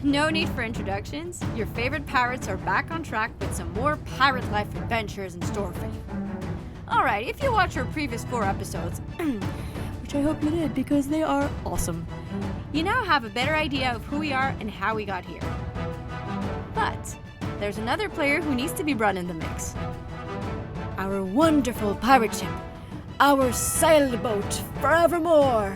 No need for introductions. Your favorite pirates are back on track with some more pirate life adventures in store for you. Alright, if you watch our previous 4 episodes, which I hope you did because they are awesome, you now have a better idea of who we are and how we got here. But there's another player who needs to be brought in the mix. Our wonderful pirate ship, our sailboat forevermore.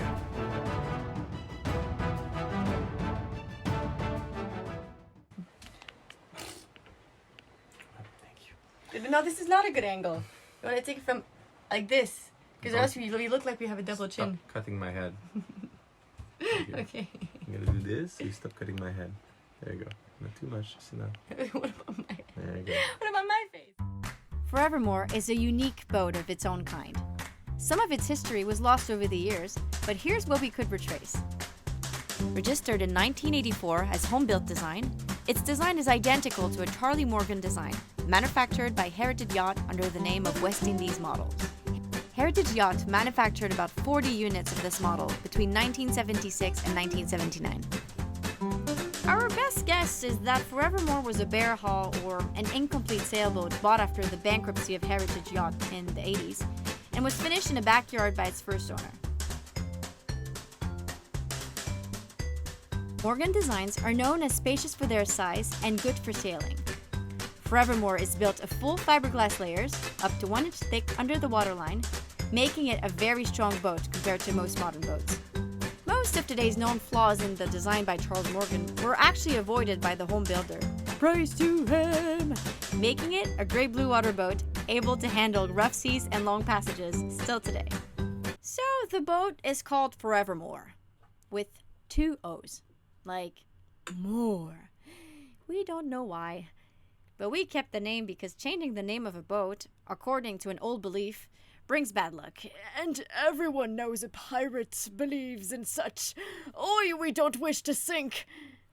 No, this is not a good angle. You want to take it from like this, because else we look like we have a double chin. Stop cutting my head. Okay. I'm gonna do this, so you stop cutting my head. There you go. Not too much, just enough. What about my head? There you go. What about my face? Forevermore is a unique boat of its own kind. Some of its history was lost over the years, but here's what we could retrace. Registered in 1984 as home-built design, its design is identical to a Charlie Morgan design, manufactured by Heritage Yacht under the name of West Indies Model. Heritage Yacht manufactured about 40 units of this model between 1976 and 1979. Our best guess is that Forevermore was a bare hull or an incomplete sailboat bought after the bankruptcy of Heritage Yacht in the 80s and was finished in a backyard by its first owner. Morgan designs are known as spacious for their size and good for sailing. Forevermore is built of full fiberglass layers, up to 1 inch thick under the waterline, making it a very strong boat compared to most modern boats. Most of today's known flaws in the design by Charles Morgan were actually avoided by the home builder. Praise to him! Making it a great Bluewater boat, able to handle rough seas and long passages still today. So the boat is called Forevermore, with 2 O's. Like, more. We don't know why. But we kept the name because changing the name of a boat, according to an old belief, brings bad luck. And everyone knows a pirate believes in such. Oi, we don't wish to sink.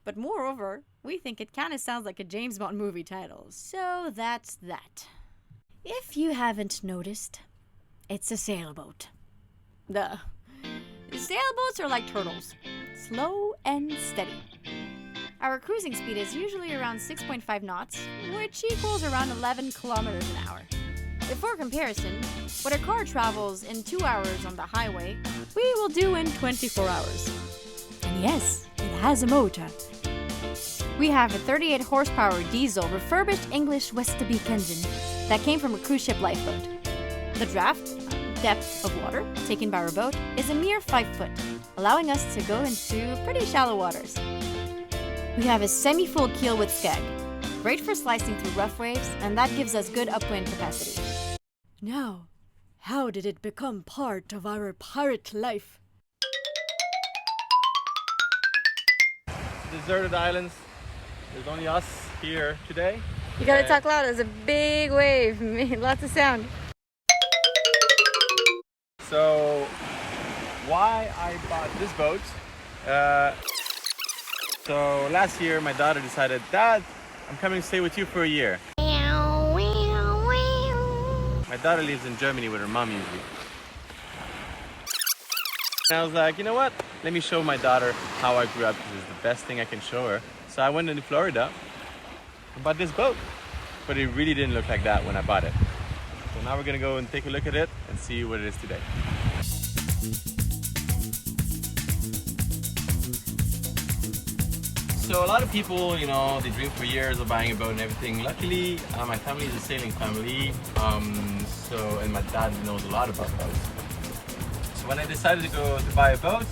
But moreover, we think it kind of sounds like a James Bond movie title. So that's that. If you haven't noticed, it's a sailboat. Duh. Sailboats are like turtles. Slow and steady. Our cruising speed is usually around 6.5 knots, which equals around 11 kilometers an hour. For comparison, what a car travels in 2 hours on the highway, we will do in 24 hours. And yes, it has a motor. We have a 38 horsepower diesel refurbished English Westabeek engine that came from a cruise ship lifeboat. The draft, depth of water taken by our boat, is a mere 5 foot, allowing us to go into pretty shallow waters. We have a semi-full keel with skeg, great for slicing through rough waves, and that gives us good upwind capacity. Now, how did it become part of our pirate life? Deserted islands. There's only us here today. You gotta talk loud, there's a big wave, lots of sound. So, why I bought this boat? So last year my daughter decided, Dad, I'm coming to stay with you for a year. My daughter lives in Germany with her mom usually. And I was like, you know what? Let me show my daughter how I grew up because it's the best thing I can show her. So I went into Florida and bought this boat. But it really didn't look like that when I bought it. So now we're gonna go and take a look at it and see what it is today. So a lot of people, you know, they dream for years of buying a boat and everything. Luckily, my family is a sailing family, and my dad knows a lot about boats. So when I decided to buy a boat,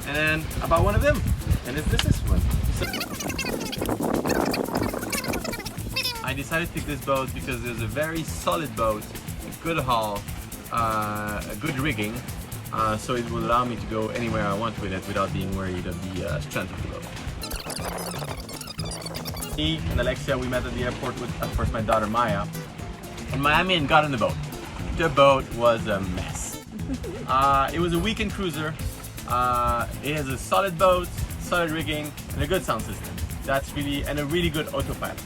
and then I bought one of them, and it's this one. I decided to pick this boat because it was a very solid boat, a good hull, a good rigging. So it will allow me to go anywhere I want with it without being worried of the strength of the boat. Me and Alexia, we met at the airport with, of course, my daughter Maya in Miami and got in the boat. The boat was a mess. It was a weekend cruiser. It has a solid boat, solid rigging, and a good sound system. That's really, and a really good autopilot.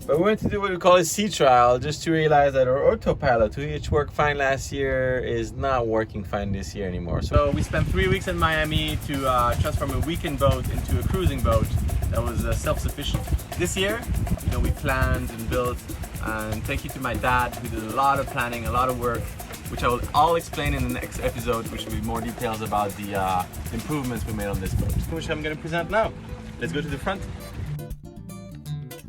But we went to do what we call a sea trial just to realize that our autopilot, which worked fine last year, is not working fine this year anymore. So we spent 3 weeks in Miami to transform a weekend boat into a cruising boat that was self-sufficient. This year, you know, we planned and built, and thank you to my dad, who did a lot of planning, a lot of work, which I will all explain in the next episode, which will be more details about the improvements we made on this boat, which I'm going to present now. Let's go to the front.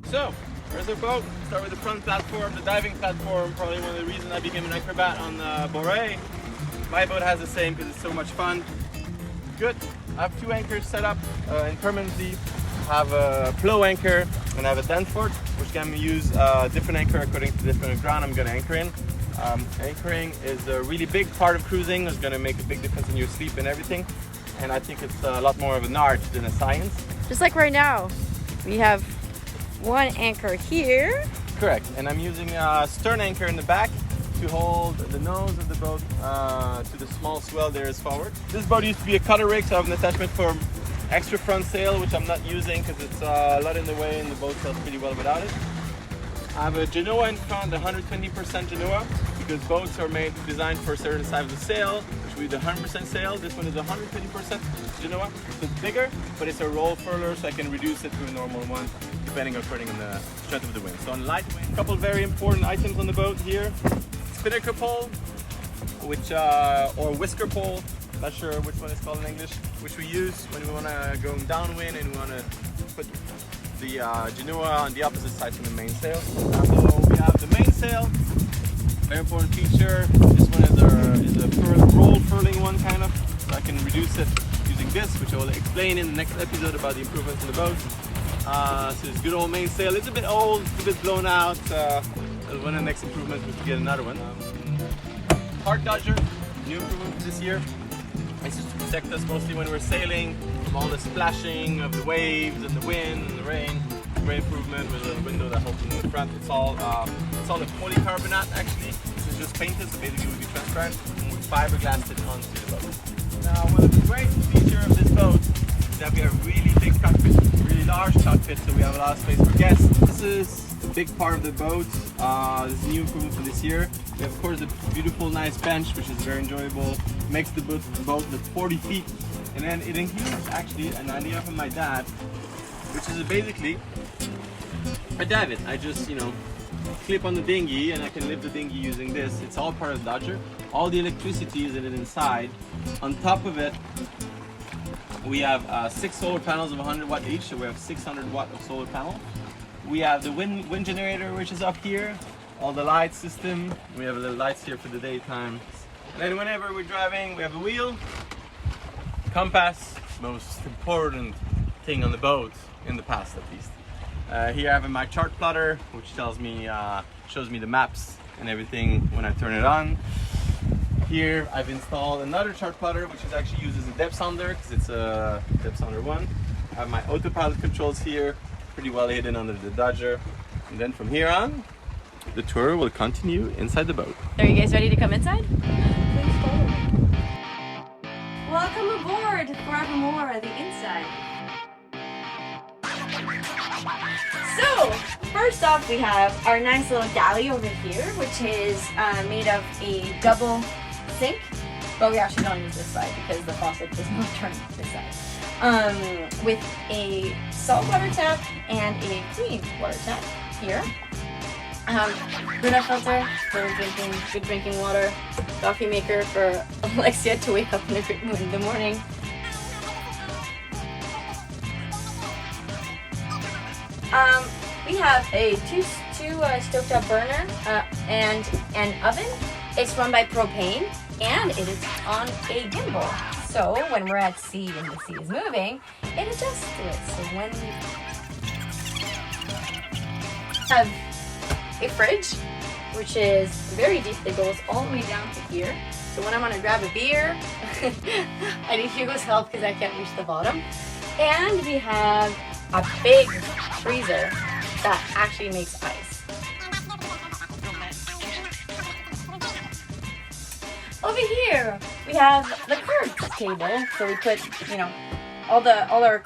So, there's our boat. Start with the front platform, the diving platform. Probably one of the reasons I became an acrobat on Boré. My boat has the same because it's so much fun. Good. I have 2 anchors set up and permanently. I have a flow anchor and I have a Danforth, which can use different anchor according to different ground I'm going to anchor in. Anchoring is a really big part of cruising. It's going to make a big difference in your sleep and everything. And I think it's a lot more of an art than a science. Just like right now, we have 1 anchor here. Correct, and I'm using a stern anchor in the back to hold the nose of the boat to the small swell there is forward. This boat used to be a cutter rig, so I have an attachment for extra front sail, which I'm not using because it's a lot in the way and the boat sails pretty well without it. I have a Genoa in front, 120% Genoa, because boats are designed for a certain size of sail, which will be the 100% sail. This one is 120% Genoa, so it's bigger, but it's a roll furler, so I can reduce it to a normal one, depending according on the strength of the wind. So on lightweight, a couple of very important items on the boat here. Spinnaker pole, which or whisker pole, not sure which one is called in English, which we use when we want to go downwind and we want to put the Genoa on the opposite side from the mainsail. So we have the mainsail, very important feature. This one is a roll furling one kind of, so I can reduce it using this, which I will explain in the next episode about the improvements in the boat. So this good old mainsail. It's a bit old, it's a bit blown out. One of the next improvements was to get another one. Heart dodger, new improvement this year. It's just to protect us mostly when we're sailing from all the splashing of the waves and the wind and the rain. Great improvement with a little window that opens in the front. It's all a polycarbonate actually. This is just painted, so basically it will be transparent, and we fiberglassed it onto the boat. Now, one of the great features of this boat is that we have really big cockpit, really large cockpit, so we have a lot of space for guests. This is a big part of the boat. This is a new improvement for this year. We have, of course, a beautiful, nice bench, which is very enjoyable. It makes the boat look 40 feet. And then it includes, actually, an idea from my dad, which is basically a davit. I just, clip on the dinghy and I can lift the dinghy using this. It's all part of the Dodger. All the electricity is in it inside. On top of it, we have 6 solar panels of 100 watt each, so we have 600 watt of solar panel. We have the wind generator, which is up here. All the light system. We have little lights here for the daytime. And then whenever we're driving, we have a wheel, compass, most important thing on the boat, in the past at least. Here I have my chart plotter, which tells me, shows me the maps and everything when I turn it on. Here I've installed another chart plotter, which is actually used as a depth sounder because it's a depth sounder one. I have my autopilot controls here, pretty well hidden under the Dodger. And then from here on, the tour will continue inside the boat. Are you guys ready to come inside? Please follow me. Welcome aboard Forevermore, the inside. So, first off, we have our nice little galley over here, which is made of a double sink, but we actually don't use this side because the faucet does not turn this side. With a salt water tap and a clean water tap here. Bruna filter for drinking good drinking water. Coffee maker for Alexia to wake up in a great mood in the morning. We have a two stoked up burner and an oven. It's run by propane and it is on a gimbal. So when we're at sea and the sea is moving, it adjusts to it. So when we have a fridge, which is very deep, it goes all the way down to here. So when I want to grab a beer, I need Hugo's help because I can't reach the bottom. And we have a big freezer that actually makes ice. Over here, we have the cards table. So we put, all our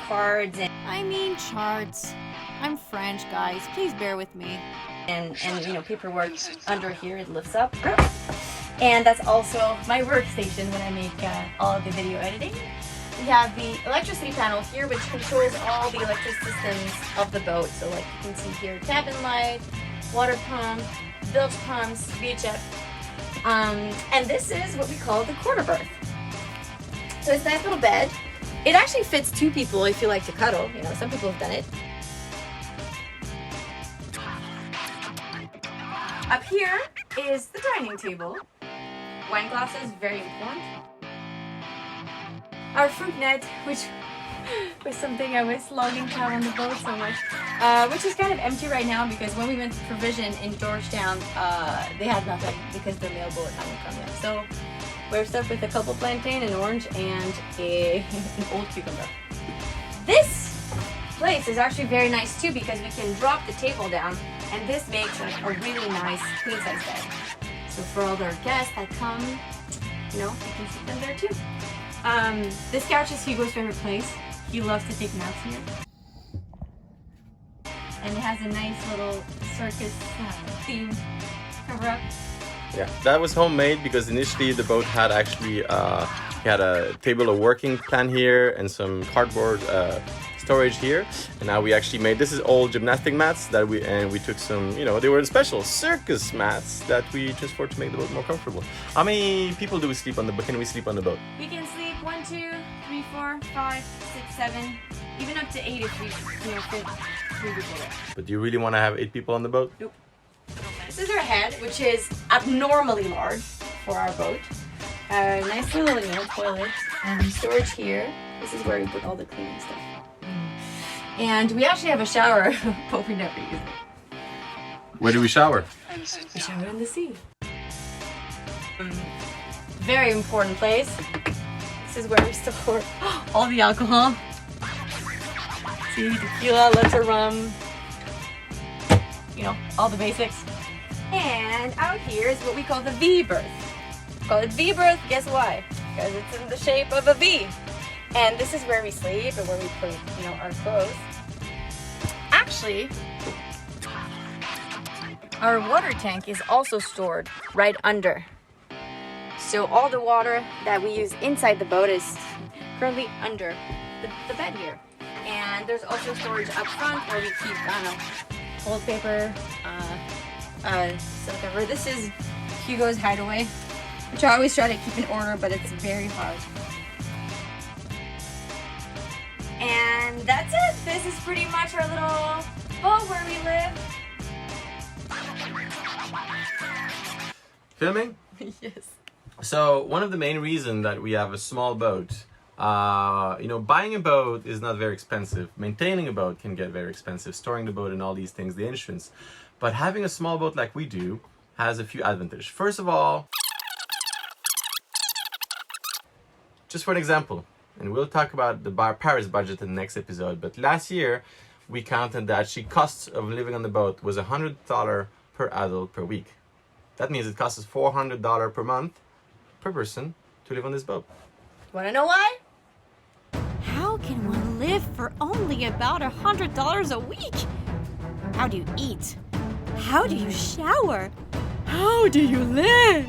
cards in. I mean charts. I'm French, guys. Please bear with me. And you know, paperwork under here, it lifts up. And that's also my workstation when I make all of the video editing. We have the electricity panel here, which controls all the electric systems of the boat. So like you can see here, cabin light, water pump, bilge pumps, VHF. And this is what we call the quarter berth. So it's a nice little bed. It actually fits 2 people if you like to cuddle. You know, some people have done it. Up here is the dining table. Wine glasses, very important. Our fruit net, which was something I was longing to have on the boat so much, which is kind of empty right now because when we went to Provision in Georgetown, they had nothing because the mail boat hadn't come yet. So we're stuck with a couple plantain, an orange, and an old cucumber. This place is actually very nice too because we can drop the table down, and this makes like a really nice queen size bed. So for all our guests that come, you know, you can sit them there too. This couch is Hugo's favorite place. He loves to take naps here. And it has a nice little circus theme cover up. Yeah, that was homemade because initially the boat had actually he had a table of working plan here and some cardboard storage here, and now we actually made, this is old gymnastic mats that we took some, you know, they were the special circus mats that we transferred to make the boat more comfortable. How many people do we sleep on the boat? Can we sleep on the boat? We can sleep 1, 2, 3, 4, 5, 6, 7, even up to 8 if we, you know, fit 3 people there. But do you really want to have 8 people on the boat? Nope. This is our head, which is abnormally large for our boat. Nice little, you know, toilet. Storage here. This is where we put all the cleaning stuff. And we actually have a shower, but we never use it. Where do we shower? We shower in the sea. Very important place. This is where we store all the alcohol. See, tequila, letter rum, you know, all the basics. And out here is what we call the V berth. We call it V berth, guess why? Because it's in the shape of a V. And this is where we sleep and where we put, you know, our clothes. Actually, our water tank is also stored right under. So all the water that we use inside the boat is currently under the bed here. And there's also storage up front where we keep, I don't know, old paper, stuff cover. This is Hugo's hideaway, which I always try to keep in order, but it's very hard. And that's it. This is pretty much our little boat where we live. Filming? Yes. So one of the main reasons that we have a small boat, you know, buying a boat is not very expensive. Maintaining a boat can get very expensive. Storing the boat and all these things, the insurance. But having a small boat like we do has a few advantages. First of all, just for an example, and we'll talk about the Paris budget in the next episode, but last year we counted that the cost of living on the boat was $100 per adult per week. That means it costs us $400 per month per person to live on this boat. Want to know why? How can one live for only about $100 a week? How do you eat? How do you shower? How do you live?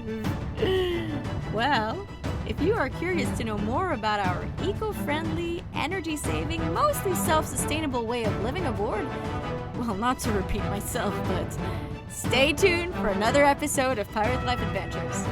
Well, if you are curious to know more about our eco-friendly, energy-saving, mostly self-sustainable way of living aboard, well, not to repeat myself, but stay tuned for another episode of Pirate Life Adventures.